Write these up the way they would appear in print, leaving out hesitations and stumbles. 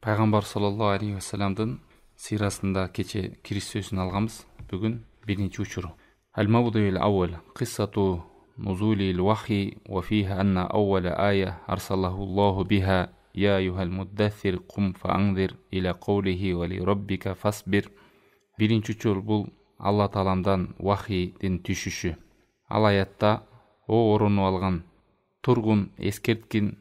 Пайгамбар саллаллаху алейхи ва салламдын сирасында кече кириш сөзүн алганбыз. Бүгүн биринчи учур. Al-Mawdu'ul awwal qissatu nuzulil wahyi wa fiha anna awwala aya arsalahu Allahu biha ya ayyuhal muddaththir qum fa'anzir ila qawlihi wa li rabbika fasbir. Биринчи учур бул Алла Тааламдан вахийдин түшүшү. Ал аятта о орунуп алган тургун, эскерткин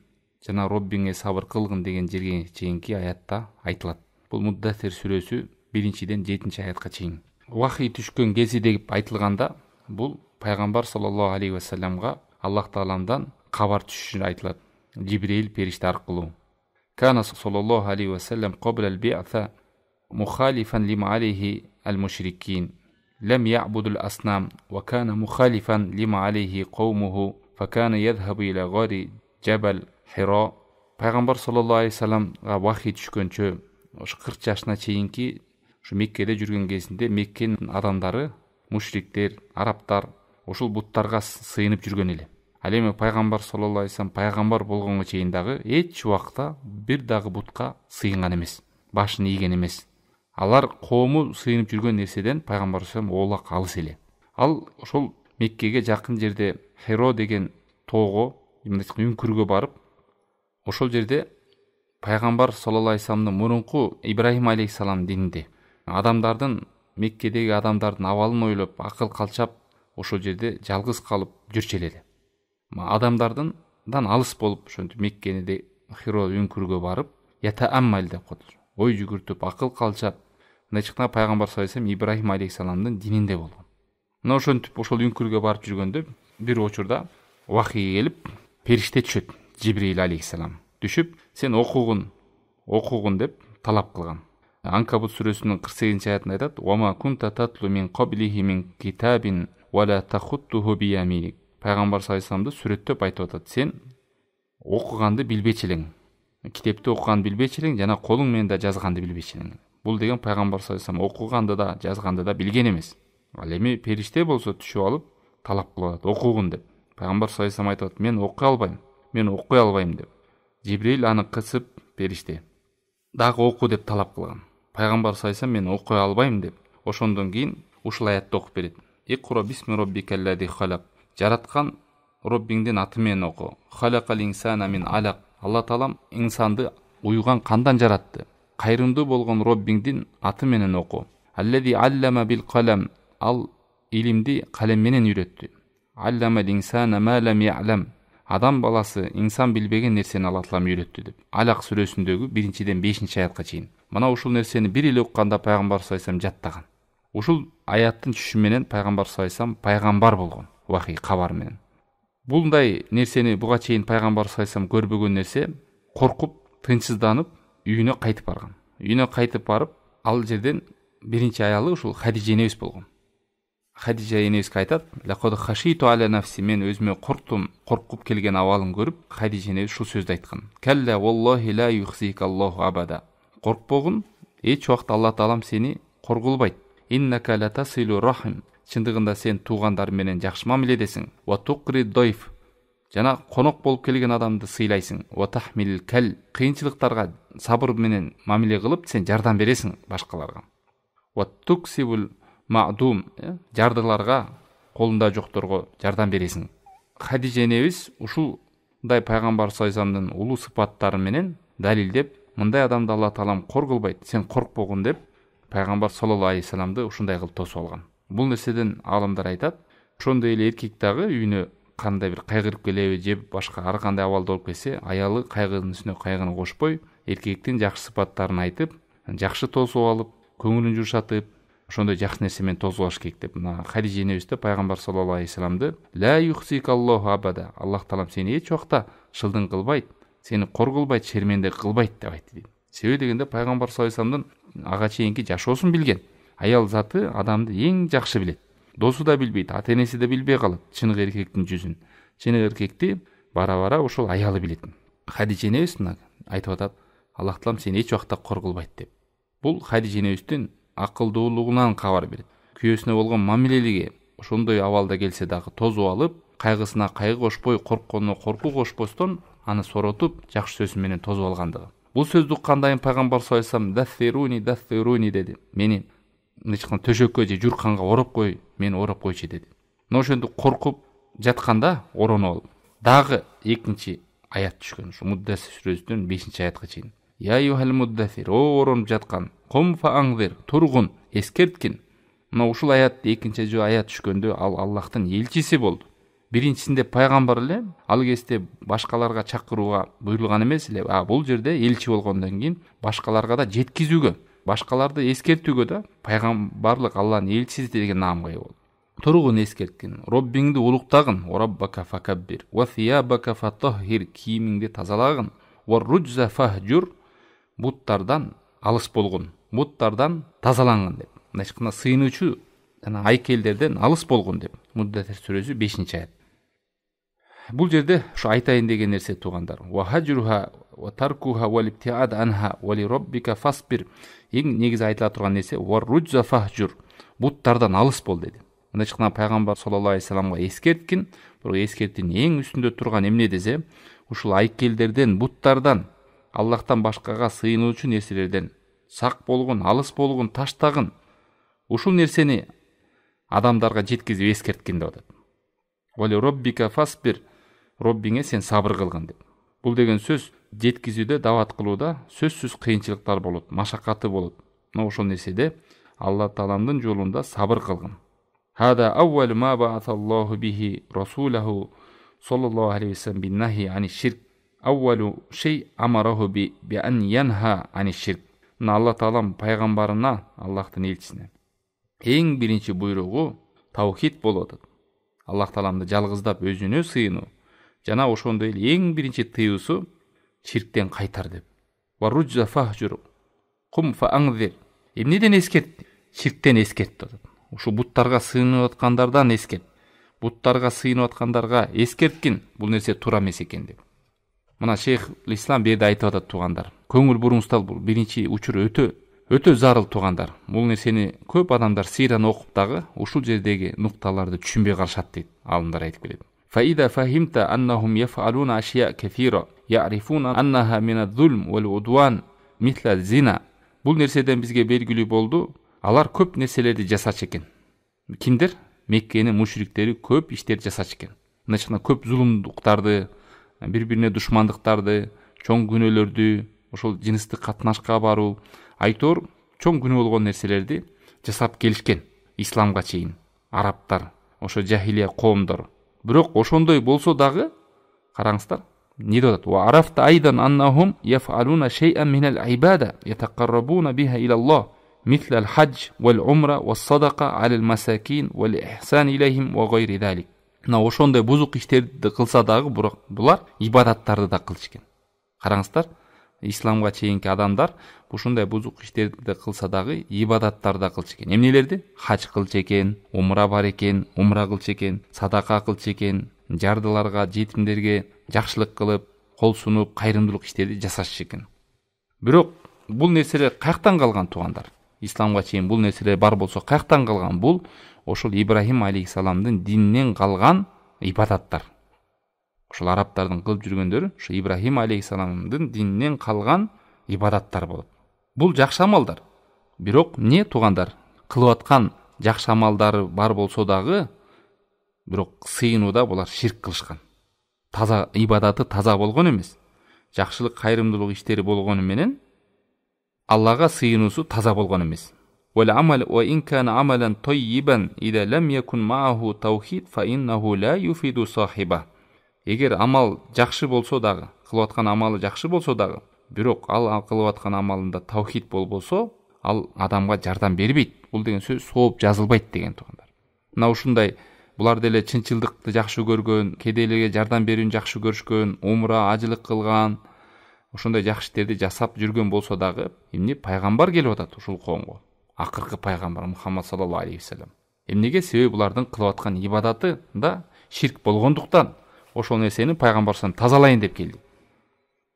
жана Роббиңе сабыр кылгын деген жерге чейинки аятта айтылат. Бул Муддассир сүрөсү 1-ден 7 аятка чейин. Вахий түшкөн кези деп айтылганда, бул пайгамбар саллаллаху алейхи ва салламга Аллах Тааламдан кабар түшүшү айтылат. Жибрил периште аркылуу. Кана саллаллаху алейхи ва саллам qabla al-bi'tha مخالفا لما عليه المشركين لم يعبد الأصنام وكان مخالفا لما عليه قومه فكان يذهب إلى غار جبل حراء. Пайгамбар саллаллаху алейхи ва салламга вахий түшкөнчө 40 жашына чейинки ушу Меккеде жүргөн кезинде Меккенин адамдары, мушриктер, арабтар ошол буттарга сыйынып жүргөн эле. Ал эми пайгамбар саллаллаху алейхи ва саллам пайгамбар болгонго чейин дагы эч убакта бир дагы бутка сыйынган эмес, башын ийген эмес. Алар коому сыйынып жүргөн нерседен пайгамбар саллаллаху алейхи ва саллам оолак алыс эле. Ал ошол Меккеге жакын жерде Хиро деген тоого, үңкүргө барып, ошол жерде пайгамбар саллаллаху алейхи ва салламдын мурунку Ибрахим алейхиссалам дининде адамдардын, Меккедеги адамдардын абалын ойлоп, акыл калчап, ошол жерде жалгыз калып жүрчү эле. Адамдардан алыс болуп, ошентип Меккеде Хиро үңкүргө барып, ятааммал деп коет. Ой жүгүртүп, акыл калчап, мындайчыкта пайгамбар саллаллаху алейхи ва саллам Ибрахим алейхиссаламдын дининде болгон. Мына ошентип ошол үңкүргө барып жүргөндө бир учурда вахий келип, периште түшөт. Жибрил алейхиссалам түшүп, сен окугун деп талап кылган. Анкабут сүрөсүнүн 48 аятында айтат: "Ва ма кунта татлу мин qablihi min kitabin wa la takhuttuhu bi yaminik." Пайгамбар саллаллаху алейхи ва салламды сүрөттөп айтып атат: "Сен окуганды билбечи элең. Китепти окуганды билбечи элең жана колуң менен да жазганды билбечи элең." Бул деген пайгамбар саллаллаху алейхи ва саллам окуганды да, жазганды да билген эмес. Ал эми периште болсо түшүп алып талап кылат: "Окугун" деп. Пайгамбар саллаллаху алейхи ва саллам айтып атат: "Мен окуй албайм" деп. Жибрил аны кысып, периште дагы оку деп талап кылган. Пайгамбар саллаллаху алейхи ва саллам "Мен окуй албайм" деп. Ошондон кийин ушул аятты окуп берет. "Иқра бисми роббикаллади халак." Жараткан Роббиңдин аты менен оку. "Халакал инсана мин алак." Алла Таалам инсанды уйган кандан жаратты. Кайрымдуу болгон Роббиңдин аты менен оку. "Аллади аллама бил қалам." Ал илимди калем менен үйрөттү. "Алламал инсана ма лам я'лам." Адам баласы инсан билбеген нерсени Алла Таалам үйрөттү деп. Алак сүрөсүндөгү 1-ден 5 аятка чейин. Мына ушул нерсени бир эле укканда пайгамбар саллаллаху алейхи ва саллам жаттаган. Ушул аяттын түшүшү менен пайгамбар саллаллаху алейхи ва саллам пайгамбар болгон, вахий кабар менен. Булдай нерсени буга чейин пайгамбар саллаллаху алейхи ва саллам көрбөгөн нерсе, коркуп, тынчсызданып, үйүнө кайтып барган. Үйүнө кайтып барып, ал жерден биринчи аялы ушул Хадижа энебиз болгон. Хадижа энебизге айтат: "Лакад хашиту аля нафси." Мен өзүмө корктум, коркуп келген абалын көрүп, Хадижа энебиз ушул сөздү айткан. "Калла валлахи ла юхзика Аллаху абада." Коркпогун, эч убакта Алла Таалам сени коргулбайт. "Иннака латасилу рахим." Чындыгында сен туугандар менен жакшы мамиледесиң. "Ва туқри дойф." Жана конок болуп келген адамды сыйлайсың. "Ва тахмил кал." Кыйынчылыктарга сабыр менен мамиле кылып, сен жардам бересиң башкаларга. "Ва туксибул ма'дум." Жардыларга, колунда жокторго жардам бересиң. Хадижа энебиз ушулдай пайгамбар саллаллаху алейхи ва салламдын улуу сыпаттары менен далилдеп, мындай адамды Алла Таалам коргулбайт, сен коркпогун деп, пайгамбар саллаллаху алейхи ва салламды ушундай кылып тосуп алган. Бул нерседен алымдар айтат, ошондой эле эркек дагы үйүнө кандай бир кайгырып келеби, же башка ар кандай абалда болуп келсе, аялы кайгынын үстүнө кайгыны кошпой, эркектин жакшы сыпаттарын айтып, жакшы тосуп алып, көңүлүн жумшатып, ошондой жакшы нерсе менен тосуп алыш керек деп. Мына Хадижа энебизде пайгамбар саллаллаху алейхи ва салламды "Ла юхсика Аллаху абада." Аллах Таалам сени эч убакта шылдың кылбайт, сени коргулбайт, шерменде кылбайт деп айтты дейт. Себеби дегенде пайгамбар саллаллаху алейхи ва салламдын ага чейинки жашоосун билген. Аял заты адамды эң жакшы билет. Досу да билбейт, ата-энеси да билбей калат чыныгы эркектин жүзүн. Чыныгы эркекти бара-бара ошол аялы билет. Хадижа энебиз айтып атат: "Аллах Таалам сени эч убакта коргулбайт" деп. Бул Хадижа энебиздин акылдуулугунан кабар берет. Күйөөсүнө болгон мамилелиги ошондой абалда келсе дагы тосуп алып, кайгысына кайгы кошпой, коркконуна корку кошпостон, аны соротуп, жакшы сөзү менен тосуп алгандыгы. Бул сөздү уккандан пайгамбар саллаллаху алейхи вассалам даффируни деди. Мени нечкан төшөккө же журканга ороп кой, мени ороп койчу деди. Мына ошентип коркуп жатканда ороонуп алып дагы экинчи аят түшкөн. Ушу Муддассир сүрөсүнүн 5-аятка чейин. Я юхал муддассир, о оронуп жаткан, кум фа аңзир, тургун, эскерткин. Мына ушул аят экинчи аят түшкөндө ал Аллахтын элчиси болду. Биринчисинде пайгамбар эле, ал кезде башкаларга чакырууга буйрулган эмес эле. Бул жерде элчи болгондон кийин башкаларга да жеткизүүгө, башкаларды эскертүүгө да пайгамбарлык Аллахнын элчиси деген наамга ээ болду. Тургун, эскерткин, Роббиңди улуктагын, Раббака факаббир, ва сиябака фатаххир, кийимиңди тазалагын, ва руджа фахжур, буттардан алыс болгун, буттардан тазалангын деп. Мына сыйынуучу жана айкелдерден алыс болгун деп. Муддассир сүрөсү 5-аят. Бул жерде ушу айтайын деген нерсе туугандар. Ва хаджруха ва таркуха ва либтиад анха ва ли роббика фасбир. Эң негизи айтыла турган нерсе ва руджа фахжур, буттардан алыс бол деди. Мына чыккан пайгамбар саллаллаху алейхи вассаламга эскерткин, бирок эскерттин эң үстүндө турган эмне десе, ушул айкелдерден, буттардан, Аллахтан башкага сыйынуучу нерселерден сак болгон, алыс болгон, таштагын. Ушул нерсени адамдарга жеткизип эскерткин деп атат. Вали роббика фасбир, Роббиңе сен сабыр кылгын деп. Бул деген сөз жеткизүүдө, дават кылууда сөзсүз кыйынчылыктар болот, машакаты болот. Мына ошол нерседе Алла Тааланын жолунда сабыр кылгын. Хада аввал ма бааталлаху бихи расулаху саллаллаху алейхи вассалам биннахи ани ширк. Аввалу шей амараху би ан янха ани ширк. Мына Алла Таалам пайгамбарына, Аллахтын элчисине эң биринчи буйругу таухид болуп атат. Аллах Тааламды жалгыздап өзүнө сыйынуу жана ошондой эле эң биринчи тыюусу ширктен кайтар деп. Ва руджа фахжур, кум фа аңзир. Эмнеден эскерт? Ширктен эскерт атат. Ушу буттарга сыйынып аткандардан эскерт. Буттарга сыйынып аткандарга эскерткин, бул нерсе туура эмес экен деп. Мына Шейх Ислам берде айтып атат туугандар. Көңүл буруңуздар, бул биринчи учур өтө зарыл туугандар. Бул нерсени көп адамдар сыйраны окуп дагы ушул жердеги нукталарды түшүнбөй калышат дейт. Алымдар айтып келет. Фаида фахимта аннахум яфалуна ашия кафира я'рифуна аннаха мин az-zulm wal-udwan мисла зина. Бул нерседен бизге белгилүү болду. Алар көп нерселерди жасачу экен. Кимдер? Меккенин мушриктери көп иштерди жасачу экен. Мына көп зулумдуктарды, бири-бирине душмандыктарды, чоң күнөөлөрдү, ошол жыныстык катнашка баруу, айтор чоң күнөө болгон нерселерди жасап келишкен исламга чейин. Арабтар, ошо жахилия коомдор. Бирок ошондой болсо дагы караңыздар, не деп атат? Ва арафта айдан аннахум яфалуна шей'ан минал ибада ятақаррабуна биха илаллах мисла al-hajj wal-umra was-sadaqa 'ala al-masakin wal-ihsan ilayhim wa ghayri zalik. Мына ошондой бузук иштерди кылса дагы булар ибадаттарды да кылчу экен. Караңыздар, исламга чейинки адамдар ушундай бузук иштерди кылса дагы ибадаттарды да кылчу экен. Эмнелерди? Хаж кылчу экен, умра бар экен, умра кылчу экен, садака кылчу экен, жардыларга, жетимдерге жакшылык кылып, кол сунуп, кайрымдуулук иштерди жасашчу экен. Бирок бул нерселер каяктан калган туугандар? Исламга чейин бул нерселер бар болсо каяктан калган? Бул ошол Ибрахим алейхиссаламдын дининен калган ибадаттар. Ошол арабтардын кылып жүргөндөрү ошо Ибрахим алейхиссаламдын дининен калган ибадаттар болот. Бул жакшы амалдар. Бирок не туугандар? Кылып аткан жакшы амалдары бар болсо дагы, бирок сыйынууда булар ширк кылышкан. Таза ибадаты таза болгон эмес. Жакшылык, кайрымдуулук иштери болгону менен Аллага сыйынуусу таза болгон эмес. Wal amal wa in kana amalan tayyiban idha lam yakun ma'ahu tawhid fa innahu la yufidu sahiba. Эгер амал жакшы болсо дагы, кылып аткан амалы жакшы болсо дагы, бирок ал кылып аткан амалында тавхид болбосо, ал адамга жардам бербейт. Бул деген сөз сооп жазылбайт деген туугандар. Мына ушундай булар деле чынчылдыкты жакшы көргөн, кедейлерге жардам берүүнү жакшы көрүшкөн, умра, ажылык кылган, ошондой жакшы иштерди жасап жүргөн болсо дагы, эмне пайгамбар келип атат ушул коомго. Акыркы пайгамбар Мухаммад саллаллаху алейхи вассалам. Эмнеге? Себеби булардын кылып аткан ибадаты да ширк болгондуктан ошол нерсени пайгамбардан тазалайын деп келди.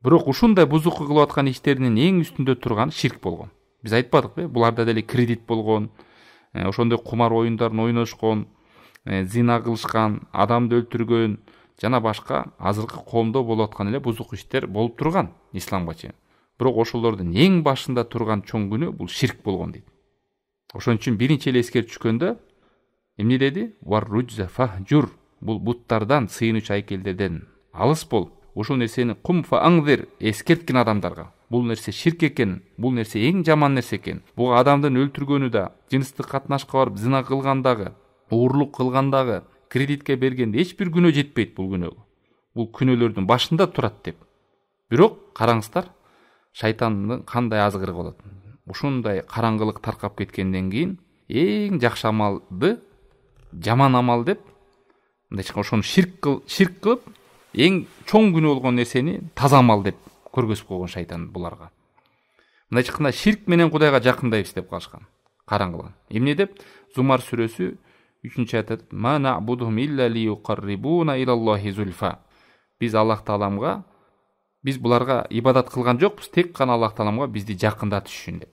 Бирок ушундай бузук кылып аткан иштеринин эң үстүндө турган ширк болгон. Биз айтпадыкпы? Буларда деле кредит болгон, ошондой кумар оюндарын ойношкон, зина кылышкан, адамды өлтүргөн жана башка азыркы коомдо болуп аткан эле бузук иштер болуп турган исламга чейин. Бирок ошолордун эң башында турган чоң күнөө бул ширк болгон дейт. Ошон үчүн биринчи эле эскертип түшкөндө эмне деди? Варруджа фахжур. Бул буттардан, сыйынуучу айкелдерден алыс бол. Ушул нерсени кум фааңзир, эскерткин адамдарга. Бул нерсе ширк экен, бул нерсе эң жаман нерсе экен. Буга адамдын өлтүргөнү да, жыныстык катнашка барып зына кылгандагы, уурлук кылгандагы, кредитке бергенде эч бир күнөө жетпейт бул күнөөгө. Бул күнөөлөрдүн башында турат деп. Бирок караңыздар, шайтандын кандай азгыры болот. Ушундай караңгылык таркап кеткенден кийин эң жакшы амалды жаман амал деп, мындайча ошону ширк кылып, эң чоң күнөө болгон нерсени таза амал деп көргөзүп койгон шайтан буларга. Мындайча айтканда ширк менен Кудайга жакындайбыз деп калышкан. Караңгылык. Эмне деп? Зумар сүрөсү 3-чү аят: "Ма нa'будухум илля лиюқаррибуна илаллахи зульфа." Биз Аллах Тааламга, биз буларга ибадат кылган жокпуз, тек гана Аллах Тааламга бизди жакындатыш үчүн деп.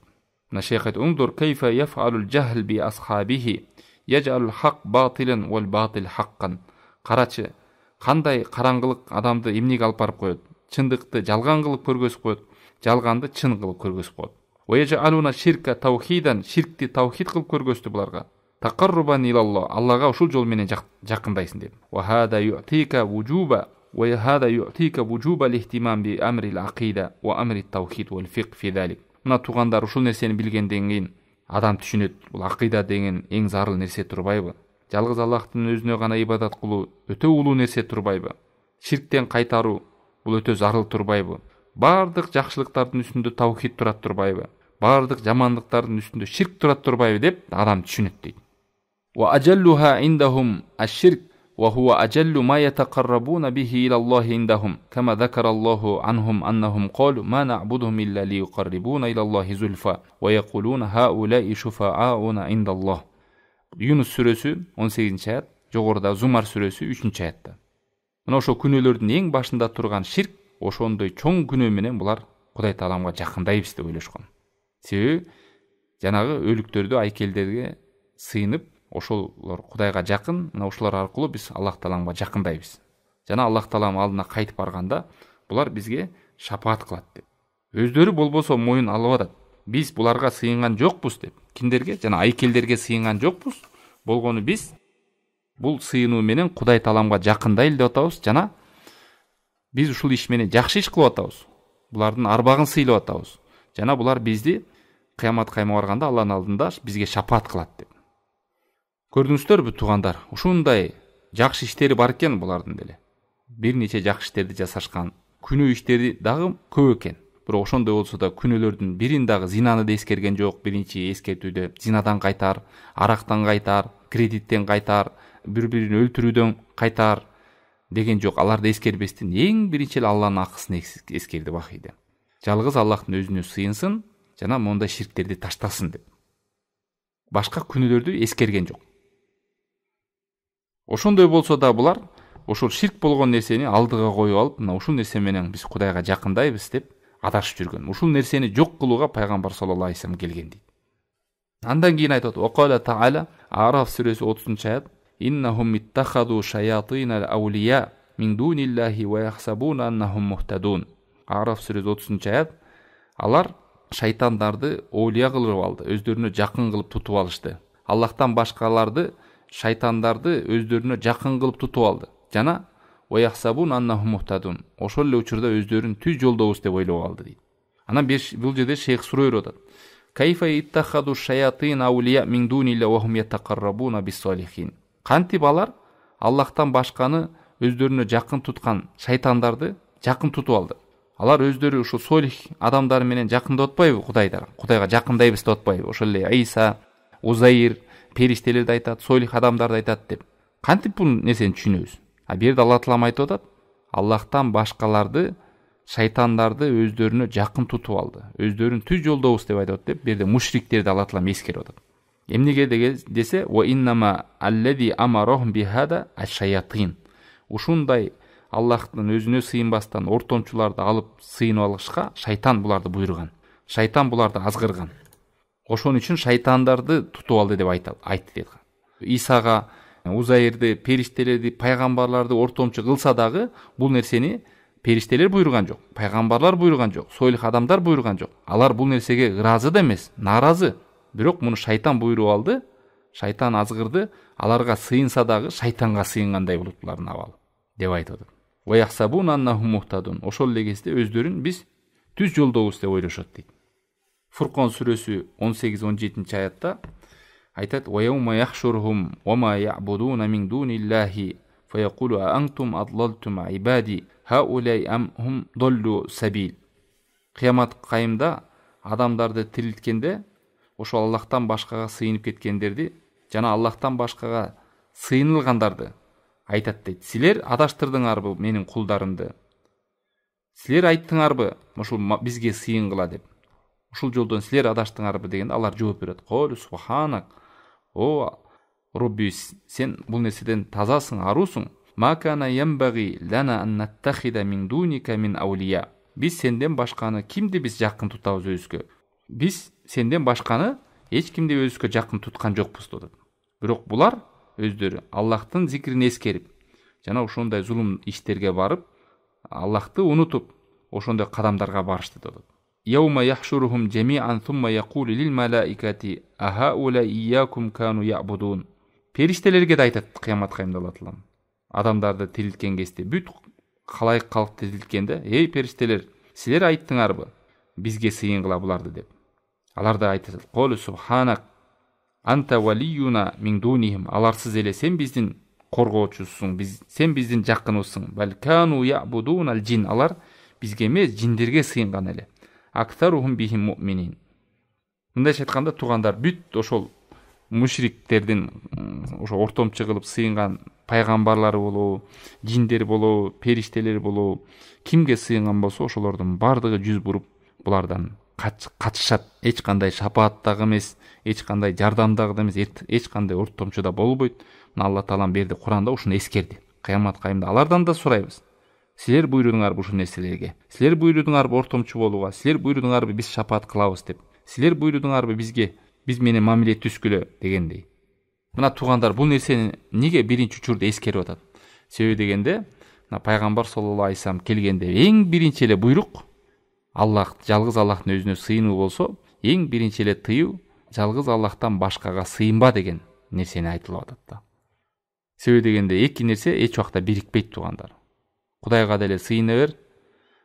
Мына шейх айтат: "Ундур кайфа яф'алул жахл би асхабихи, яж'алул хак батилан вал батил хаккан." Карачы, кандай караңгылык адамды эмнеге алып барып коет? Чындыкты жалган кылып көргөзүп коет, жалганды чын кылып көргөзүп коет. Ваяж'алуна ширка таухидан, ширкти таухид кылып көргөздү буларга. Тақаррубан илаллах, Аллага ушул жол менен жакындайсың деп. Ва хада ю'тика вужуба лихтимам би амрил акида ва амрит таухид вал фиқх фи залик. Мына тугандар, ушул нерсени билгенден кийин адам түшүнөт, бул акида деген эң зарыл нерсе турбайбы? Жалгыз Аллахтын өзүнө гана ибадат кылуу өтө улуу нерсе турбайбы? Ширктен кайтаруу бул өтө зарыл турбайбы? Бардык жакшылыктардын үстүндө таухид турат турбайбы? Бардык жамандыктардын үстүндө ширк турат турбайбы деп адам түшүнөт дейт. Ва ажаллуха индахум аш-ширк ва хува ажаллу ма ятақаррабуна бихи илаллахи индахум кама закараллаху анхум аннахум қалу ма нa'будухум илля лиюқаррибуна илаллахи зульфа ва якулуна хаулаи шуфаауна индаллах. Юнус сүрөсү 18-чи аят, жогоруда Зумар сүрөсү 3-чү аятта. Мына ошо күнөөлөрдүн эң башында турган ширк, ошондой чоң күнөө менен булар Кудай Тааламга жакындайбыз деп ойлошкон. Себеби жанагы өлүктөрдү, айкелдерге сыйынып, ошолор Кудайга жакын, мына ошолор аркылуу биз Аллах Тааламга жакындайбыз. Жана Аллах Таалам алдына кайтып барганда, булар бизге шапаат кылат деп. Өздөрү болбосо моюн алып атат. Биз буларга сыйынган жокпуз деп. Кимдерге? Жана айкелдерге сыйынган жокпуз. Болгону биз бул сыйынуу менен Кудай Тааламга жакындайлы деп атабыз, жана биз ушул иш менен жакшы иш кылып атабыз. Булардын арбагын сыйлап атабыз. Жана булар бизди кыямат кайма барганда Алланын алдында бизге шапаат кылат деп. Көрдүңүздөрбү тугандар, ушундай жакшы иштери бар экен булардын деле. Бир нече жакшы иштерди жасашкан, күнөө иштери дагы көп экен. Бирок ошондой болсо да күнөөлөрдүн бирин дагы зинаны да эскерген жок. Биринчи эскертүүдө зинадан кайтар, арактан кайтар, кредиттен кайтар, бири-бирин өлтүрүүдөн кайтар деген жок. Аларды эскербестен эң биринчи эле Алланын акысын эскерди вахийде. Жалгыз Аллахтын өзүнө сыйынсын, жана мондай ширктерди таштасын деп. Башка күнөөлөрдү эскерген жок. Ошондой болсо да булар ошол ширк болгон нерсени алдыга коюп алып, мына ушул нерсе менен биз Кудайга жакындайбыз деп адашып жүргөн. Ушул нерсени жок кылууга пайгамбар саллаллаху алейхи вассалам келген дейт. Андан кийин айтат: "Вакала таала", Араф сүрөсү 30-чу аят: "Иннахум иттахаду шаятина аулия мин дуниллахи ва яхсабуна аннахум мухтадун." Араф сүрөсү 30-чу аят: "Алар шайтандарды оолия кылып алды, өздөрүнө жакын кылып тутуп алышты. Аллахтан башкаларды, шайтандарды өздөрүнө жакын кылып тутуп алды. Жана ва яхсабун аннахум мухтадун. Ошол эле учурда өздөрүн түз жолдобуз деп ойлоп алды" дейт. Анан бул жерде шейх суроо берип атат: "Кайфа иттахаду шаятин аулия мин дунилла ва хум ятақаррабуна бис-салихин." Кантип алар Аллахтан башканы өздөрүнө жакын туткан шайтандарды жакын тутуп алды? Алар өздөрү ушу солих адамдар менен жакындап атпайбы Кудайга жакындайбыз деп атпайбы? Ошол эле Иса, Узайр, периштелерди айтат, солих адамдарды айтат деп. Кантип бул нерсени түшүнөбүз? А бир жерде Аллах Таалам айтып атат: "Аллахтан башкаларды, шайтандарды өздөрүнө жакын тутуп алды. Өздөрүн түз жолдобуз" деп айтат деп, бир жерде мушриктерди Аллах Таалам эскерип атат. Эмнеге десе: "Ва иннама аллади амарахум бихада аш-шаятин." Ушундай Аллахтын өзүнө сыйынбастан ортомчуларды алып сыйынып алышка шайтан буларды буйруган. Шайтан буларды азгырган. Ошон үчүн шайтандарды тутуп алды деп айтты дейт. Исага, Узайрди, периштелерди, пайгамбарларды ортомчу кылса дагы бул нерсени периштелер буйруган жок, пайгамбарлар буйруган жок, сойлих адамдар буйруган жок. Алар бул нерсеге ыраазы да эмес, нааразы. Бирок муну шайтан буйруп алды, шайтан азгырды, аларга сыйынса дагы шайтанга сыйынгандай болот булардын абалы деп айтып атат. Ва яхсабун аннахум мухтадун. Ошол эле кезде өздөрүн биз түз жолдобуз деп ойлошот дейт. Фуркон сүрөсү 18-17 аятта айтат: "Ва яума яхшурхум ва ма я'будуна мин дуниллахи фаякулу антум адлалтум ибади хаулай ам хум доллу сабил." Кыямат кайымда адамдарды тирилткенде ошол Аллахтан башкага сыйынып кеткендерди жана Аллахтан башкага сыйынылгандарды айтат дейт: "Силер адаштырдыңарбы менин кулдарымды? Силер айттыңарбы ушул бизге сыйынгыла деп? Ушул жолдон силер адаштыңарбы?" дегенде алар жооп берет: "Колу субханак, о Робби, сен бул нерседен тазасың, арусуң. Ма кана ямбаги лана ан наттахида мин дуника мин аулия." Биз сенден башканы кимди биз жакын тутабыз өзгө? Биз сенден башканы эч кимди өзгө жакын туткан жокпуз деп. Бирок булар өздөрү Аллахтын зикрин эскерип, жана ошондой зулум иштерге барып, Аллахты унутуп, ошондой кадамдарга барышты деп. Яума яхшурухум жамиан сумма якулу лил малаикати ахаула иякум кану я'будун. Периштелерге да айтат кыямат кайымда Алла Таалам. Адамдарды тирилткен кезде, бүт калайык калкты тирилткенде: "Эй периштелер, силер айттыңарбы бизге сыйынгыла буларды?" деп. Алар да айтат: "Колу субханак, анта валиюна мин дунихим." Аларсыз эле сен биздин коргоочусуң, сен биздин жакыныбызсың. Бал кану я'будун ал джин. Алар бизге эмес, жиндерге сыйынган эле. Актарухум бихим муъминин. Мындайча айтканда, туугандар, бүт ошол мушриктердин ошо ортомчу кылып сыйынган пайгамбарлары болобу, жиндер болобу, периштелер болобу, кимге сыйынган болсо ошолордун бардыгы жүз буруп булардан качышат. Эч кандай шапаат дагы эмес, эч кандай жардам дагы эмес, эч кандай ортомчу да болбойт. Мына Алла Таалам берди Куранда ушуну эскерди. Кыямат кайымда алардан да сурайбыз: "Силер буйрудуңарбы ушул нерселерге? Силер буйрудуңарбы ортомчу болууга? Силер буйрудуңарбы биз шапаат кылабыз деп? Силер буйрудуңарбы бизге биз менен мамиле түзгүлө?" дегендей. Мына туугандар, бул нерсени неге биринчи учурда эскерип атат? Себеби дегенде, мына пайгамбар саллаллаху алейхи вассалам келгенде эң биринчи эле буйрук Аллах, жалгыз Аллахтын өзүнө сыйынуу болсо, эң биринчи эле тыюу жалгыз Аллахтан башкага сыйынба деген нерсени айтылып атат да. Себеби дегенде эки нерсе эч убакта бирикпейт туугандар. Кудайга деле сыйына бер,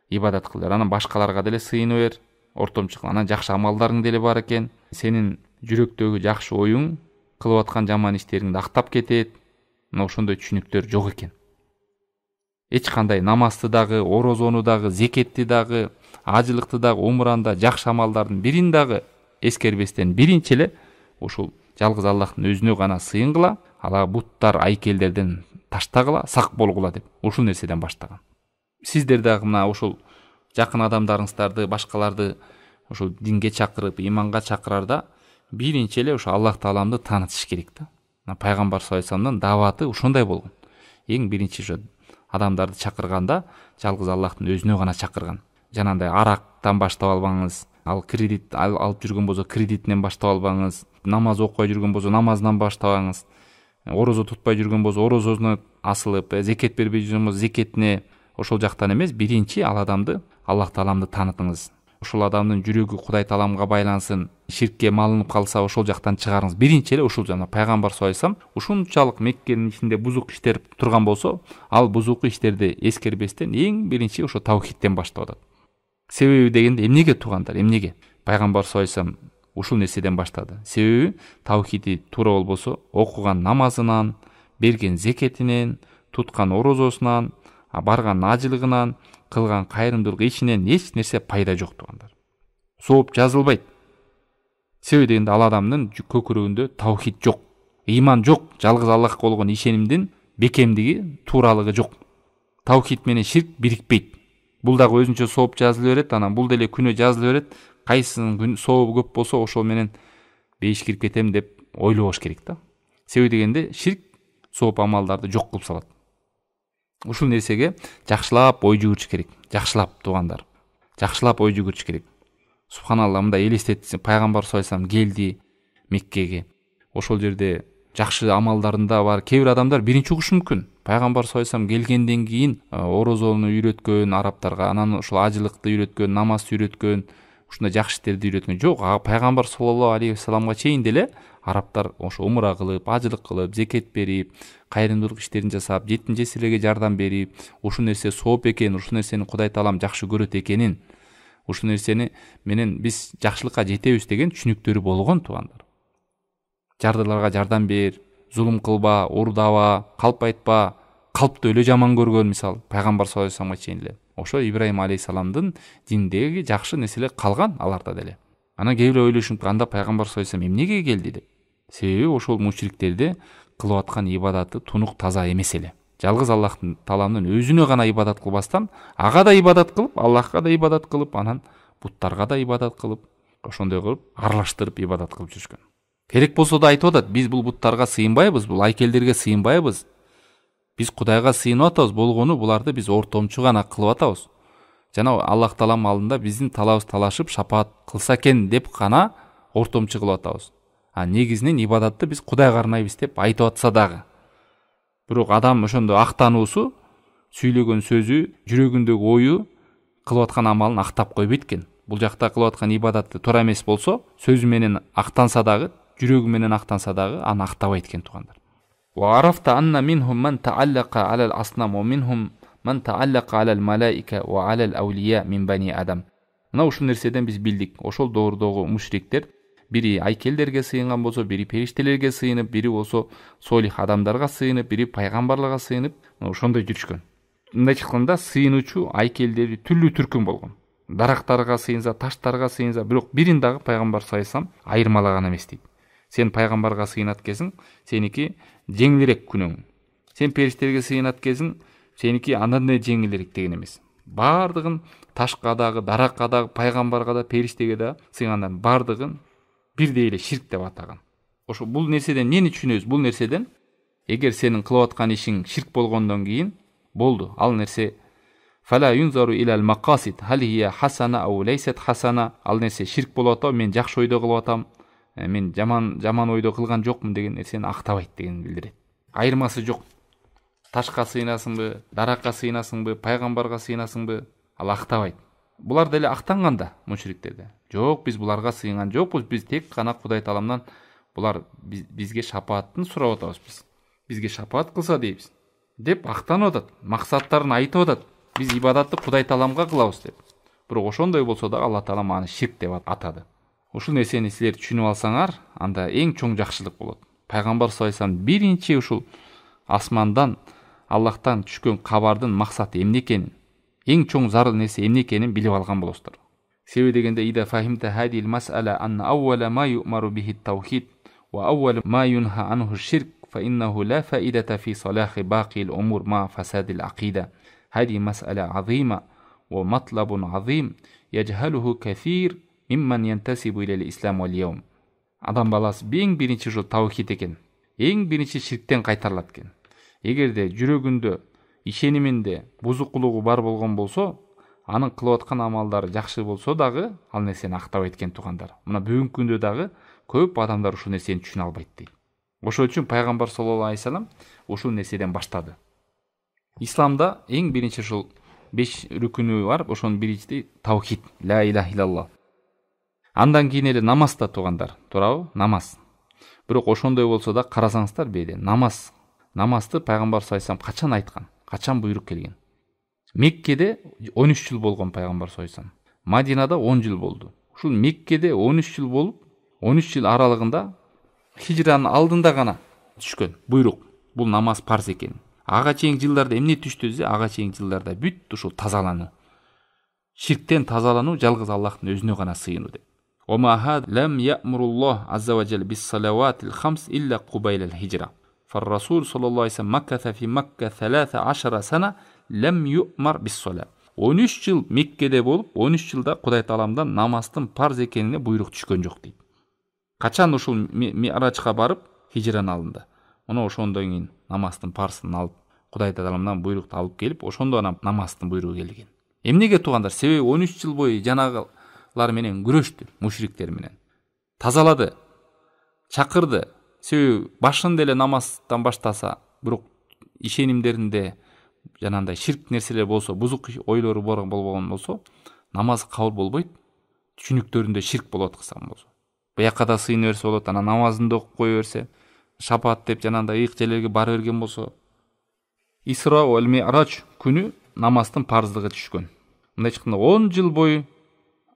ибадат кыл бер, анан башкаларга деле сыйына бер, ортомчу кыл, анан жакшы амалдарың деле бар экен. Сенин жүрөктөгү жакшы оюң кылып аткан жаман иштериңди актап кетет. Мына ошондой түшүнүктөр жок экен. Эч кандай намазды дагы, орозону дагы, зекетти дагы, ажылыкты дагы, умранда жакшы амалдардын бирин дагы эскербестен биринчи эле ушул жалгыз Аллахтын өзүнө гана сыйынгыла, ала буттар, айкелдерден таштагыла, сак болгула деп ушул нерседен баштаган. Сиздер дагы мына ушул жакын адамдарыңыздарды, башкаларды ушул динге чакырып, иманга чакырарда биринчи эле ошо Аллах Тааламды таанытыш керек да. Пайгамбар саллаллаху алейхи вассаламдын даваты ушундай болгон. Эң биринчи ошо адамдарды чакырганда жалгыз Аллахтын өзүнө гана чакырган. Жанагындай арактан баштап албаңыз, ал кредит алып жүргөн болсо кредитинен баштап албаңыз, намаз окуй жүргөн болсо намазынан баштабаңыз, орозо тутпай жүргөн болсо орозосуна асылып, зекет бербей жүргөн болсо зекетине, ошол жактан эмес, биринчи ал адамды, Аллах Тааламды таанытыңыз. Ошол адамдын жүрөгү Кудай Тааламга байлансын, ширкке малынып калса ошол жактан чыгарыңыз. Биринчи эле ушул жана пайгамбар саллаллаху алейхи вассалам ушунчалык Меккенин ичинде бузук иштер турган болсо, ал бузук иштерди эскербестен эң биринчи ошо таухидтен баштап атат. Себеби дегенде эмнеге туугандар, эмнеге? Пайгамбар саллаллаху алейхи вассалам ушул нерседен баштады. Себеби таухиди туура болбосо, окуган намазынан, берген зекетинен, туткан орозосунан, барган ажылыгынан, кылган кайрымдуулук ишинен эч нерсе пайда жок туугандар. Сооп жазылбайт. Себеби дегенде ал адамдын көкүрөгүндө таухид жок, иман жок, жалгыз Аллахка болгон ишенимдин бекемдиги, тууралыгы жок. Таухид менен ширк бирикпейт. Бул дагы өзүнчө сооп жазыла берет, анан бул деле күнөө жазыла берет. Кайсынын сообу көп болсо ошол менен бейиш кирип кетем деп ойлобош керек да. Себеби дегенде ширк сооп амалдарды жок кылып салат. Ушул нерсеге жакшылап ой жүгүрүш керек. Жакшылап туугандар. Жакшылап ой жүгүрүш керек. Субханалла, мындай элестетсин, пайгамбар саллаллаху алейхи вассалам келди Меккеге. Ошол жерде жакшы амалдарында бар. Кээ бир адамдар биринчи угушу мүмкүн. Пайгамбар саллаллаху алейхи вассалам келгенден кийин орозону үйрөткөн арабтарга, анан ушул ажылыкты үйрөткөн, намазды үйрөткөн, ушундай жакшы иштерди үйрөткөн. Жок, пайгамбар саллаллаху алейхи вассаламга чейин деле арабтар ошо умра кылып, ажылык кылып, зекет берип, кайрымдуулук иштерин жасап, жетим жесирлерге жардам берип, ушул нерсе сооп экенин, ушул нерсени Кудай таалам жакшы көрөт экенин, ушул нерсени менен биз жакшылыкка жетебиз деген түшүнүктөрү болгон туугандар. Жардыларга жардам бер, зулум кылба, урдаба, калп айтпа, калпты өлө жаман көргөн, мисалы пайгамбар саллаллаху алейхи вассаламга чейин эле. Ошо Ибрахим алейхиссаламдын диндеги жакшы нерселер калган аларда деле. Анан кээ бирөө ойлошуп, анда пайгамбар саллаллаху алейхи вассалам эмнеге келди деп. Себеби ошол мушриктерде кылып аткан ибадаты тунук таза эмес эле. Жалгыз Аллахтын таламдын өзүнө гана ибадат кылбастан, ага да ибадат кылып, Аллахка да ибадат кылып, анан буттарга да ибадат кылып, ошондой кылып аралаштырып ибадат кылып жүрүшкөн. Керек болсо да айтып атат, биз бул буттарга сыйынбайбыз, бул айкелдерге сыйынбайбыз. Биз Кудайга сыйынып атабыз, болгону буларды биз ортомчу гана кылып атабыз. Жана Аллах таалам алдында биздин талабыбыз талашып шапаат кылса экен деп гана ортомчу кылып атабыз. Негизинен ибадатты биз Кудайга арнайбыз деп айтып атса дагы. Бирок адам ошондо актануусу, сүйлөгөн сөзү, жүрөгүндөгү ою, кылып аткан амалын актап койбойт экен. Бул жакта кылып аткан ибадатты туура эмес болсо, сөзү менен актанса дагы, жүрөгү менен актанса дагы аны актабайт экен туугандар. Wa arafta anna minhum man ta'allaqa 'ala al-asnam wa minhum man ta'allaqa 'ala al-malaika wa 'ala al-awliya min bani Adam. Мына ушул нерседен биз билдик. Ошол доордогу мушриктер бири айкелдерге сыйынган болсо, бири периштелерге сыйынып, бири болсо солих адамдарга сыйынып, бири пайгамбарларга сыйынып, ошондой жүрүшкөн. Мындайча айтканда сыйынуучу айкелдери түрлүү түркүм болгон. Дарактарга сыйынса, таштарга сыйынса, бирок бирин дагы пайгамбар саллаллаху алейхи вассалам айырмалаган эмес дейт. Сен пайгамбарга сыйынат кезиң, сеники жеңилирээк күнөөң. Сен периштелерге сыйынат кезиң, сеники андан да жеңилирээк деген эмес. Бардыгын ташка дагы, даракка дагы, пайгамбарга да, периштеге да сыйгандан бардыгын бирдей эле ширк деп атаган. Ошо бул нерседен эмнени түшүнөбүз? Бул нерседен эгер сенин кылып аткан ишиң ширк болгондон кийин болду. Ал нерсе фала юнзару илал мақасид хал хия хасана ау лейсат хасана. Ал нерсе ширк болуп атабы, мен жакшы ойдо кылып атам, мен жаман ойдо кылган жокмун деген нерсени актабайт деген билдирет. Айырмасы жок. Ташка сыйнасыңбы, даракка сыйнасыңбы, пайгамбарга сыйнасыңбы, ал актабайт. Булар деле актанганда мушриктерде. Жок, биз буларга сыйынган жокпуз, биз тек гана Кудай таламдан булар бизге шапааттын сурап атабыз биз. Бизге шапаат кылса дейбиз деп актанып атат, максаттарын айтып атат. Биз ибадатты Кудай таламга кылабыз деп. Бирок ошондой болсо да Алла таалам аны ширк деп атады. Ушул нерсени силер түшүнүп алсаңар, анда эң чоң жакшылык болот. Пайгамбар саллаллаху алейхи вассалам биринчи ушул асмандан Аллахтан түшкөн кабардын максаты эмне экенин, эң чоң зарыл нерсе эмне экенин билип алган болосуздар. Себеби дегенде ида фахимта хадил мас'ала анна awwala ma yu'maru bihi at-tawhid wa awwal ma yunha anhu ash-shirk fa innahu la fa'idata fi salahi baqi al-umur ma fasad al-aqida. هذه مسألة عظيمة ومطلب عظيم يجهله كثير ممن ينتسب إلى الإسلام واليوم. Адам баласы ең бірінші жол таухид екен. Ең бірінші ширктен қайтарылат екен. Егерде жүрөгүндө, ишениминде бузукулугу бар болгон болсо, анын кылып аткан амалдары жакшы болсо дагы, ал нерсени актабайт экен туугандар. Мына бүгүнкү күндө дагы көп адамдар ушул нерсени түшүнө албайт дейт. Ошол үчүн пайгамбар саллаллаху алейхи вассалам ушул нерседен баштады. Исламда эң биринчи ушул 5 рүкүнү бар, ошонун биринчиси таухид, ла илаха иллаллах. Андан кийин эле намаз да туугандар, туурабы? Намаз. Бирок ошондой болсо да карасаңыздар бейде, намазды пайгамбар саллаллаху алейхи вассалам качан айткан? Качан буйрук келген? Меккеде 13 жыл болгон пайгамбар саллаллаху алейхи вассалам. Мадинада 10 жыл болду. Ушул Меккеде 13 жыл болуп, 13 жыл аралыгында хижранын алдында гана түшкөн буйрук. Бул намаз парз экен. Ага чейинки жылдарда эмне түштү десе, ага чейинки жылдарда бүт ушул тазалануу. Ширктен тазалануу жалгыз Аллахтын өзүнө гана сыйынуу деп. Ома хад лам я'муруллах азза ва жал бис салаватил хамс илля кубайлал хижра. Фар-расул саллаллаху алейхи вассалам макката фи Макка 13 сана лам ю'мар бис сала. 13 жыл Меккеде болуп, 13 жылда Кудай тааламдан намаздын парз экенине буйрук түшкөн жок дейт. Качан ушул Ми'ражга барып, хижранын алдында. Мына ошондон кийин намаздын парзын алып, Кудай тааламдан буйрукту алып келип, ошондо гана намаздын буйругу келген. Эмнеге туугандар? Себеби 13 жыл бою жанагылар менен күрөштү, мушриктер менен. Тазалады, чакырды, Себеби башында эле намаздан баштаса, бирок ишенимдеринде жанагындай ширк нерселер болсо, бузук ойлору болбогон болсо, намаз кабыл болбойт. Түшүнүктөрүндө ширк болот кылсам болсо. Буяка да сыйына берсе болот, анан намазын да окуп кое берсе, шапаат деп жанагындай ыйык жерлерге бара берген болсо. Исра вал Ми'рач күнү намаздын парыздыгы түшкөн. Мындай айтканда 10 жыл бою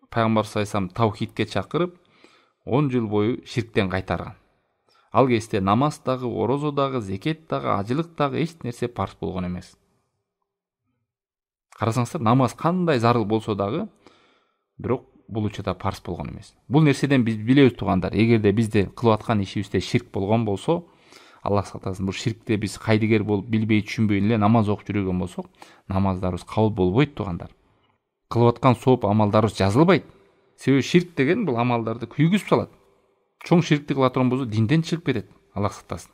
пайгамбар саллаллаху таухидке чакырып, 10 жыл бою ширктен кайтарган. Ал кезде намаз дагы, орозо дагы, зекет дагы, ажылык дагы эч нерсе парыз болгон эмес. Карасаңыздар, намаз кандай зарыл болсо дагы, бирок бул учурда парыз болгон эмес. Бул нерседен биз билебиз туугандар, эгерде бизде кылып аткан ишибизде ширк болгон болсо, Аллах сактасын, бул ширкте биз кайдыгер болуп билбей түшүнбөй эле намаз окуп жүргөн болсок, намаздарыбыз кабыл болбойт туугандар. Кылып аткан сооп амалдарыбыз жазылбайт. Себеби ширк деген бул амалдарды күйгүзүп салат. Чоң ширкти кыла турган болсо динден чыгып кетет. Аллах сактасын.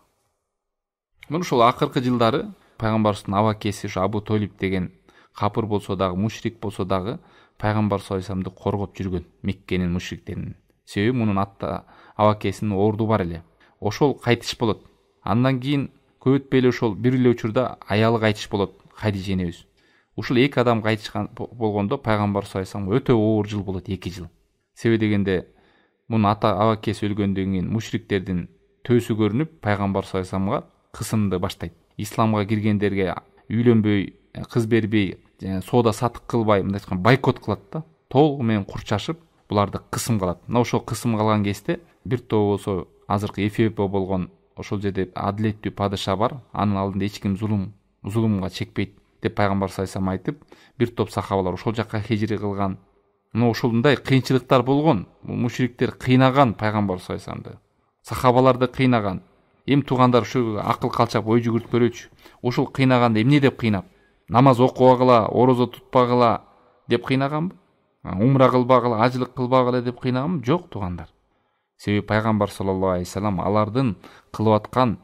Мына ушул акыркы жылдары пайгамбарыбыздын абакеси ушу Абу Толиб деген капыр болсо дагы, мушрик болсо дагы пайгамбар саллаллаху алейхи вассаламды коргоп жүргөн Меккенин мушриктеринен. Себеби мунун абакесинин орду бар эле. Ошол кайтыш болот. Андан кийин көп өтпөй эле ошол бир эле учурда аялы кайтыш болот, Хадижа энебиз. Ушул эки адам кайтышкан болгондо пайгамбар саллаллаху алейхи вассалам өтө оор жыл болот, 2 жыл. Себеби дегенде мунун абакеси өлгөндөн кийин мушриктердин төсү көрүнүп, пайгамбар саллаллаху алейхи вассаламга кысымды баштайт. Исламга киргендерге үйлөнбөй, кыз бербей, соода сатык кылбай, мындай айтканда бойкот кылат да. Толугу менен курчашып, буларды кысым кылат. Мына ошол кысым калган кезде бир топ болсо азыркы Эфиопия болгон ошол жерде адилеттүү падыша бар. Анын алдында эч ким зулумга чекпейт деп пайгамбар саллаллаху алейхи вассалам айтып, бир топ сахабалар ошол жакка хижри кылган. Мына ошондой кыйынчылыктар болгон. Мушриктер кыйнаган пайгамбар саллаллаху алейхи вассаламды. Сахабаларды кыйнаган. Эм туугандар, ушу акыл калчак ой жүгүртүп көрөчү. Ошол кыйнаганды эмне деп кыйнап? Намаз окубагыла, орозо тутпагыла деп кыйнаганбы? Умра кылбагыла, ажылык кылбагыла деп кыйнаганбы? Жок туугандар. Себеби пайгамбар саллаллаху алейхи вассалам алардын кылып аткан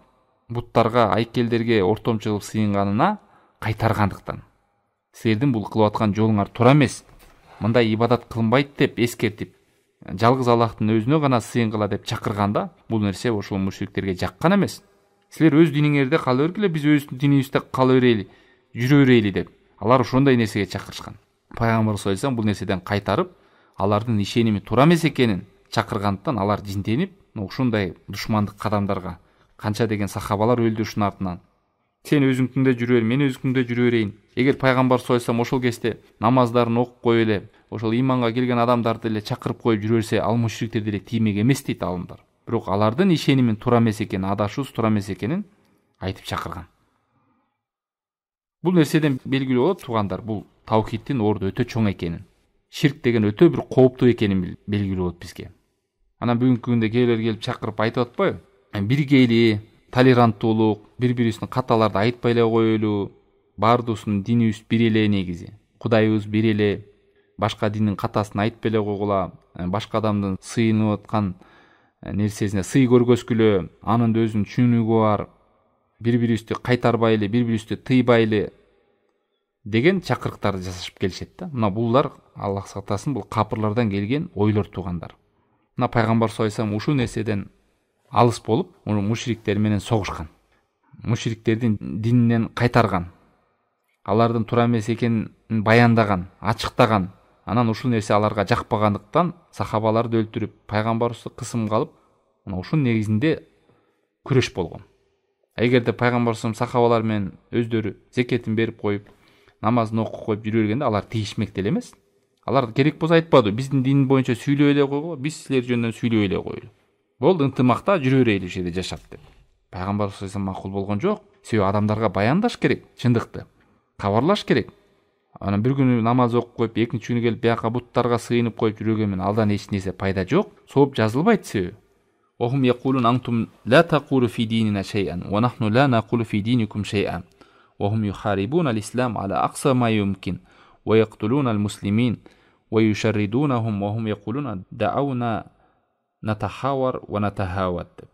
буттарга, айкелдерге ортомчулук сыйынганына кайтаргандыктан. Силердин бул кылып аткан жолуңар туура эмес. Мындай ибадат кылынбайт деп эскертип, жалгыз Аллахтын өзүнө гана сыйынгыла деп чакырганда, бул нерсе ошол мушриктерге жаккан эмес. Силер өз диниңерде кала бергиле, биз өз динибизде кала берели, жүрө берели деп. Алар ошондой нерсеге чакырышкан. Пайгамбар саллаллаху алейхи вассалам бул нерседен кайтарып, алардын ишеними туура эмес экенин чакыргандыктан алар жинденип, ушундай душмандык кадамдарга канча деген сахабалар өлдү ушунун артынан. Сен өзүңкүндө жүрө бер, мен өзүмдө жүрө берейин. Эгер пайгамбар саллаллаху алейхи вассалам ошол кезде намаздарын окуп коюп эле, ошол иманга келген адамдарды эле чакырып коюп жүрө берсе, ал мушриктер деле тиймек эмес дейт алымдар. Бирок алардын ишенимин туура эмес экенин, адашуусу туура эмес экенин айтып чакырган. Бул нерседен белгилүү болот туугандар, бул таухиддин орду өтө чоң экенин, ширк деген өтө бир кооптуу экенин белгилүү болот бизге. Анан бүгүнкү күндө кээрлер келип чакырып айтып атпайбы? Биргейли, толеранттуулук, бири-бирибиздин каталарды айтпай эле коелу, баардыгыбыздын динибиз бир эле негизи. Кудайыбыз бир эле, башка диндин катасын айтпай эле койгула, башка адамдын сыйынып аткан нерсесине сый көргөзгүлө, анын да өзүнүн түшүнүгү бар. Бири-бирибизди кайтарбайлы, бири-бирибизди тыйбайлы деген чакырыктарды жасашып келишет да. Мына булар, Аллах сактасын, бул капырлардан келген ойлор туугандар. Мына пайгамбар саллаллаху алейхи вассалам ушул нерседен алыс болуп, мушриктер менен согушкан. Мушриктердин дининен кайтарган. Алардын туура эмес экенин баяндаган, ачыктаган. Анан ушул нерсе аларга жакпагандыктан сахабаларды өлтүрүп, пайгамбарыбызды кысымга алып, мына ушунун негизинде күрөш болгон. Эгерде пайгамбар сахабалар менен өздөрү зекетин берип коюп, намазын окуп коюп жүрө бергенде алар тийишмек деле эмес. Алар керек болсо айтпады, биздин дин боюнча сүйлөй эле койгула, биз силер жөнүндөн сүйлөй эле коелу. Болду, ынтымакта жүрө берели ушул жерде жашап деп. Пайгамбар саллаллаху алейхи вассалам макул болгон жок. Себеби адамдарга баяндаш керек, чындыкты. Кабарлаш керек. Анан бир күнү намаз окуп коюп, экинчи күнү келип бияка буттарга сыйынып коюп жүргөн менен алдан эч нерсе пайда жок. Сооп жазылбайт себеби. Ohum yaqulun antum la taqulu fi dinina shay'an wa nahnu la naqulu fi dinikum shay'an. Ohum yuharibuna al-islam ala aqsa ma yumkin wa yaqtuluna al-muslimin wa yusharridunahum wa hum yaquluna da'awna natahawar wa natahawat.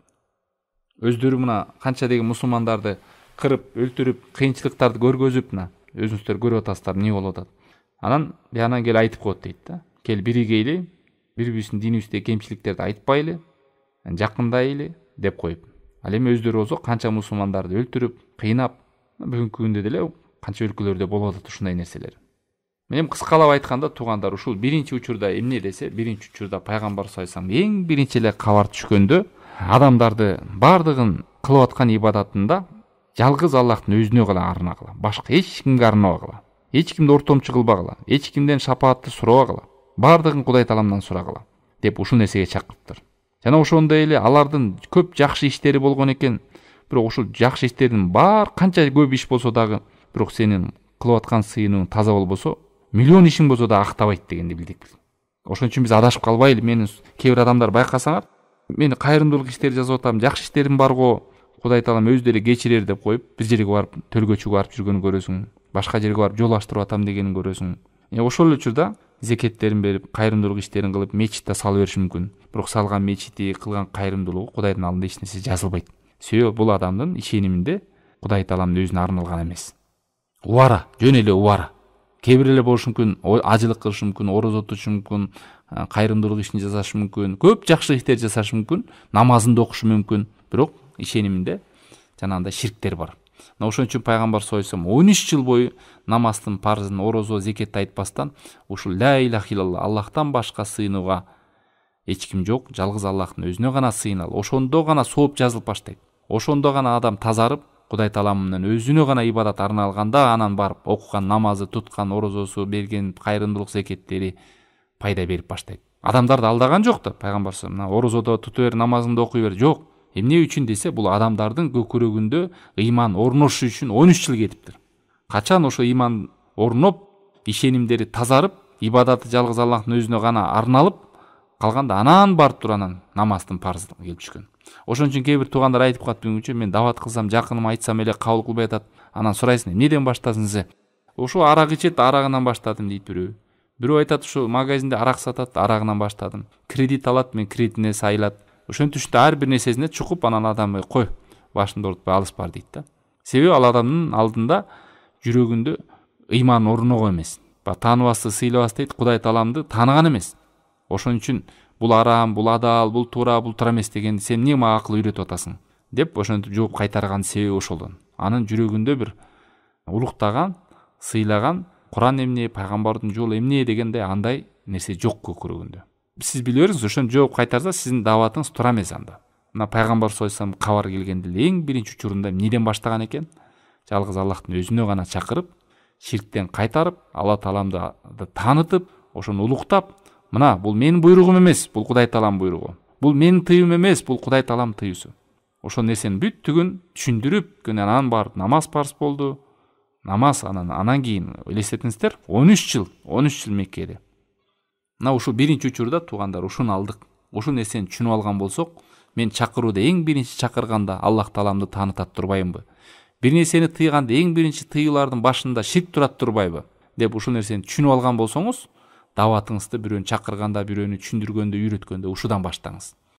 Өздөрү мына канча деген мусулмандарды кырып, өлтүрүп, кыйынчылыктарды көргөзүп, мына өзүңүздөр көрүп атасыздар, эмне болуп атат. Анан биянан кел айтып коет дейт да. Кел биригейли, бири-бирибиздин динибиздеги кемчиликтерди айтпайлы, жакындайлы деп коюп. Ал эми өздөрү болсо канча мусулмандарды өлтүрүп, кыйнап, бүгүнкү күндө деле канча өлкөлөрдө болуп атат ушундай нерселер. Мен кыскалап айтканда туугандар, ушул биринчи учурда эмне десе, биринчи учурда пайгамбар саллаллаху алейхи вассалам эң биринчи эле кабар түшкөндө адамдарды бардыгын кылып аткан ибадатында жалгыз Аллахтын өзүнө гана арнагыла, башка эч кимге арнабагыла, эч кимди ортомчу кылбагыла, эч кимден шапаатты сурабагыла, бардыгын Кудай Тааламдан сурагыла деп ушул нерсеге чакырыптыр. Жана ошондой эле алардын көп жакшы иштери болгон экен. Бирок ушул жакшы иштердин бар канча көп иш болсо дагы, бирок сенин кылып аткан сыйынуң таза болбосо, миллион ишиң болсо да актабайт дегенди билдик. Ошон үчүн биз адашып калбайлы. Мени кээ бир адамдар байкасаңар, мен кайрымдуулук иштер жазып атам, жакшы иштерим бар го, Кудай Таалам өзү деле кечирер деп коюп, бир жерге барып төлгөчүгө барып жүргөнүн көрөсүң, башка жерге барып жол аштырып атам дегенин көрөсүң. Ошол эле учурда зекеттерин берип, кайрымдуулук иштерин кылып, мечитте салып бериши мүмкүн. Бирок салган мечити, кылган кайрымдуулугу Кудайдын алдында эч нерсе жазылбайт. Себеби бул адамдын ишениминде Кудай Тааламдын өзүнө арналган эмес. Убара, жөн эле убара. Кээ бир эле болушу мүмкүн, ажылык кылышы мүмкүн, орозо тутушу мүмкүн, кайрымдуулук ишин жасашы мүмкүн, көп жакшы иштер жасашы мүмкүн, намазын да окушу мүмкүн. Бирок ишениминде жанагындай ширктер бар. Ошон үчүн пайгамбар саллаллаху алейхи вассалам 13 жыл бою намаздын парзын, орозо, зекетти айтпастан ушул ла илаха илlalloh, Аллахтан башка сыйынууга эч ким жок, жалгыз Аллахтын өзүнө гана сыйыналы. Ошондо гана сооп жазылып баштайт. Ошондо гана адам тазарып, Кудай Тааламдын өзүнө гана ибадат арналганда, анан барып окуган намазы, туткан орозосу, берген кайрымдуулук зекеттери пайда берип баштайт. Адамдарды алдаган жок да пайгамбар саллаллаху алейхи вассалам. Орозодо туту бер, намазыңды окуй бер. Жок. Эмне үчүн десе, бул адамдардын көкүрөгүндө ыйман орношу үчүн 13 жыл кетиптир. Качан ошо ыйман орноп, ишенимдери тазарып, ибадаты жалгыз Аллахтын өзүнө гана арналып калганда, анан барып туранан намаздын парзы келип түшкөн. Ошон үчүн кээ бир туугандар айтып калат бүгүнчө, мен дават кылсам, жакыным айтсам эле кабыл кылбай атат. Анан сурайсың, эмнеден баштадың сиз? Ошо арак ичет, арагынан баштадым дейт бирөө. Бирөө айтат, ушу магазинде арак сатат, арагынан баштадым. Кредит алат, мен кредитине сайылат. Ошентип ар бир нерсесине чукуп, анан адам кой, башыңды оорутпай алыс бар дейт да. Себеби ал адамдын алдында жүрөгүндө ыйман орногон эмес. Тааныбасы, сыйлабасы дейт, Кудай Тааламды тааныган эмес. Ошон үчүн бул арам, бул адал, бул туура, бул туура эмес дегенди сен эмне мага акыл үйрөтүп атасың деп ошентип жооп кайтарган себеби ошол. Анын жүрөгүндө бир улуктаган, сыйлаган Куран эмне, пайгамбардын жолу эмне дегенде андай нерсе жок көкүрөгүндө. Сиз биле бериңиз, ошон жооп кайтарса сиздин даватыңыз туура эмес анда. Мына пайгамбар саллаллаху алейхи вассалам кабар келгенде эң биринчи учурунда эмнеден баштаган экен? Жалгыз Аллахтын өзүнө гана чакырып, ширктен кайтарып, Алла Тааламды таанытып, ошону улуктап, мына бул менин буйругум эмес, бул Кудай Таалам буйругу. Бул менин тыюум эмес, бул Кудай Таалам тыюусу. Ошол нерсенин бүттүгүн түшүндүрүп, анан барып намаз парз болду. Намаз анан кийин элестетиңиздер, 13 жыл Меккеде. Мына ушул биринчи учурда туугандар ушуну алдык. Ушул нерсени түшүнүп алган болсок, мен чакырууда эң биринчи чакырганда Аллах Тааламды таанытат турбаймынбы? Бир нерсени тыйганда эң биринчи тыюулардын башында ширк турат турбайбы? Деп ушул нерсени түшүнүп алган болсоңуз, даватыңызды бирөөнү чакырганда, бирөөнү түшүндүргөндө, үйрөткөндө ушудан баштаңыз.